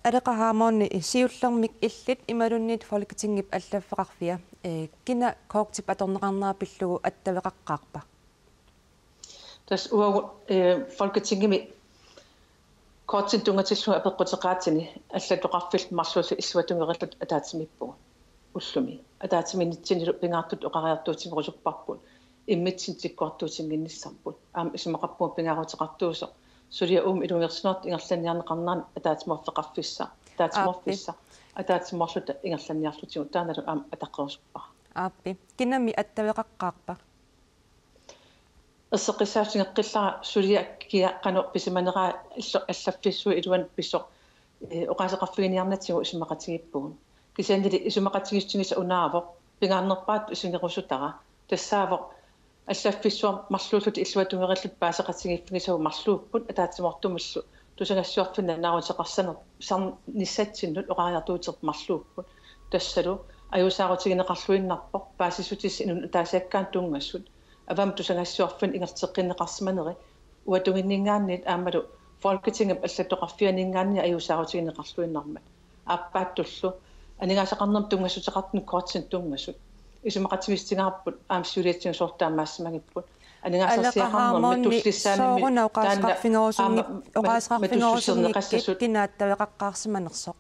Adeqahaamorni siullermik illit imalunniit folketingip allafeqarfia kina koortip atorneqarnerapillugu attaveqaqqaarpa. Tas uagu folketingimi koortin tungatillu apeqqutеqaatini allatoqarfill marluullu illuatungerillut ataatimippugu ullumi ataatiminitsiниlu pingaartut oqariartuutimerusupparput immitsin tikkuartuutinginnissarput isumaqarpuu pingaarutеqartuuso sulia ilungersinort ingerlaniarneqarnaan ataatimorfeqarfissa ataatimorluta ingerlaniarlutigu taanalu ataqerusuppa aappi kinami attaveqaqqaarpa эссеққиссаасингеққиллара сулиа киа қано писиманераа аллаффиссуи илуан писсоқ оқаасеқарфигиниарнатсигу исумақатигиппугун кисианнили исумақатигиссугиса унаавоқ пингаарнерпаат исингерусутара тассаавоқ аллаффиссуар марлууллут иллуатунгериллут паасеқатигиффигисагу марлууппут атаатимортумиллу тусагассуарфинна наарутеқарсанер сар ниссатсиннут оқариартуутерп марлууппут тассалу аюусаарутигинеқарлуиннарпоқ паасисутис инун таасиаккаан тунгассут авам тусагассуарфин ингертеққиннеқарсиманери уатугиннингааннит аамалу folketingep аллаттоқарфианингаанни аюусаарутигинеқарлуиннармат ааппааттуллу анигаасақарнерм тунгассутеқартни коортин тунгассут исумақатигистингаарпут аамсуулиатсигсуортаамаассамагиппут анигаасарсиақарнерми туллиссааними оqaasqarfingerusunngip кинааттавеқаққаарсиманерсоқ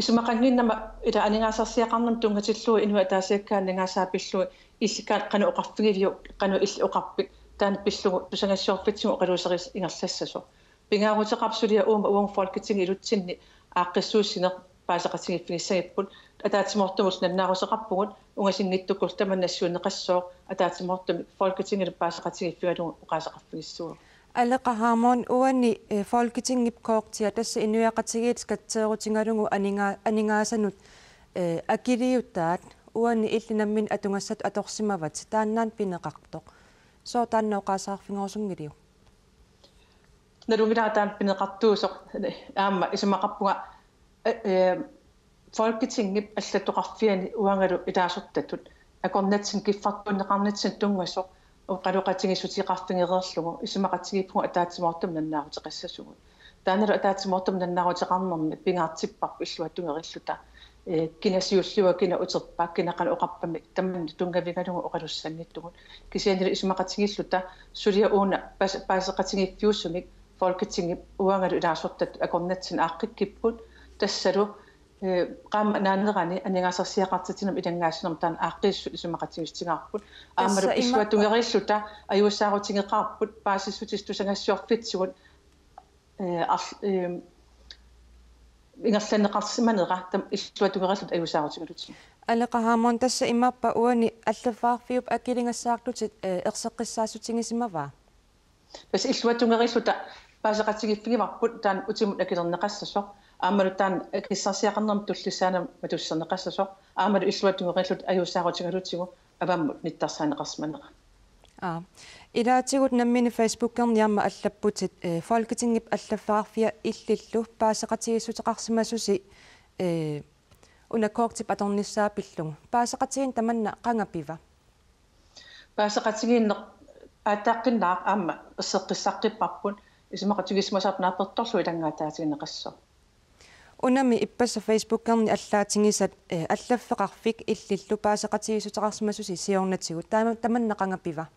исумақангиннама ила анигаасарсиақарнерм тунгатиллуи инуа таасиаккаан нигаасаапиллуи илликаат қано оқарфигивиу қано илли оқарпик таана пиллугу тусагассуарфитсигу оқалуусерис ингерлассасо пингаарутеқарсулиа уун folketingi илутсинни ааққиссууссинеқ паасеқатигиффигиссагиппут атаатимортумус наннаарусеқарпугут унгасинниттуккул таманнассуунеқассоо атаатимортуми folketingi паасеқатигиффигалугу оқаасеқарфигиссуа алеқаhaamon уани folketingip коортиа тасса инуяқатигиит скатсеерутингалугу анингаасанут акилиуттаат уани иллинаммин атунгассат аторсимават тааннаан пинеқартоқ соо тааннаоқаасаарфингорусунгилиу налунгилаатаан пинеқартуусоқ аама исумақарпуга folketingip аллаттоқарфиани уангалу илаасортатут акорнатсин киффартуннеқарнатсин тунгасоқ оқалуқатигиссутиқарфингереерлугу исумақатигиппугу атаатимортум наннаарутеқассасугу тааналу атаатимортум наннаарутеқарнерми пингаартиппарпу иллуаттунгериллута кинасиуллуа кина утерпаа кинақана оқарпами таммани тунгавигалугу оқалуссанниттугут кисианили исумақатигиллута сулиа ууна паасеқатигиффиуссумик folketingip уангалу илаасортат акорнатсин ааққиккиппут тассалу qaama naannerani aningaasarsiaqartatinam ilangaassinam taan aaqqissu isummaqatigistingаарput aamalu issuattungerilluta ajuussaarutingeqaarput paasissutis tusangassuarfitsugut ingerlanneqarsimanera tam issuattungerillut ajuussaarutingalutsi алеқаhaamon тасса имааппа уани аллафаарфиуп акилингаассаартут ерсеққиссаассутингисимаваа пас иллуатtungerilluta paasеқатигиффигиварпут таан утимут акилернеқассасоқ аамалу таан киссарсиақарнерм туллисаанам матуссернеқассасоқ аамалу иллуатунгериллут аюусаарутингалутигу аваммут ниттарсаанеқарсиманера илаатигут наммини фейсбуккерниарма аллаппутит folketingip аллаффаарфиа иллиллу паасеқатигиссутеқарсимасуси унакоортип аторниссаапиллугу паасеқатигин таманна қангапива паасеқатигииннеқ аатааққиннаа аама эссеққиссаққиппарпут исумақатигисмасаапнаапперторлу илангаатаатигинеқассоо унами иппасса фейсбуккерни аллаатингисат аллаффеқарфик иллиллу паасеқатигиссутеқарсимасуси сиорнатигу таманнақангаппива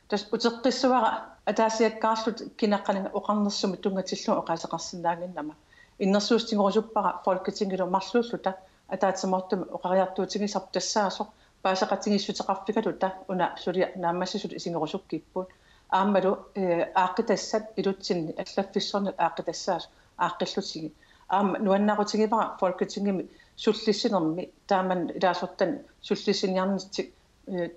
тас утеққиссуара атаасиаккаарлут кинаққанинга оқарнерсуми тунгатиллу оқаасеқарсинаагиннама иннерсуустингорусуппара folketingилу марлууллута атаатимортуми оқариартуутигисарп тассаасоқ паасеқатигиссутеқарфигалута уна сулиа наамассисут исингорусуккиппут аамалу ааққитассат илутсинни аллаффиссорни ааққитассаас ааққиллутиги аама нуаннаарутигивара folketingimi суллиссинерми тааман илаасортан суллиссиниарнитсик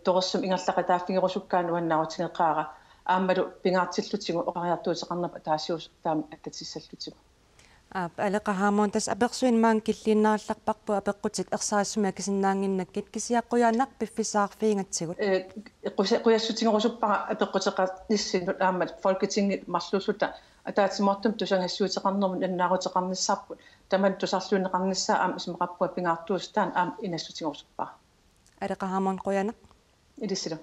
торерсум ингерлақатааффигерусуккаа нуаннаарутигеқаара аамалу пингаартиллутигу оқариартуутеқарнап таасиус таама аккатиссаллутигу алеқаhaamon тас аперсуин маан киллииннаарларпарпу апеққутит ерсаассуми кисиннаангиннаккит кисиаққуяанақ пиффисаарфиингатсигут қуяссутингорусуппара апеққутеқат ниссинут аамат folketingi марлууллута атаатимортум тусангассуутеқарнерму наннаарутеқарниссаарпут таман тусарлуунеқарниссаа аама исмеқарпуа пингаартуус таан аама инассутингорусуппара алеқаhaamon қуяанақ илиссила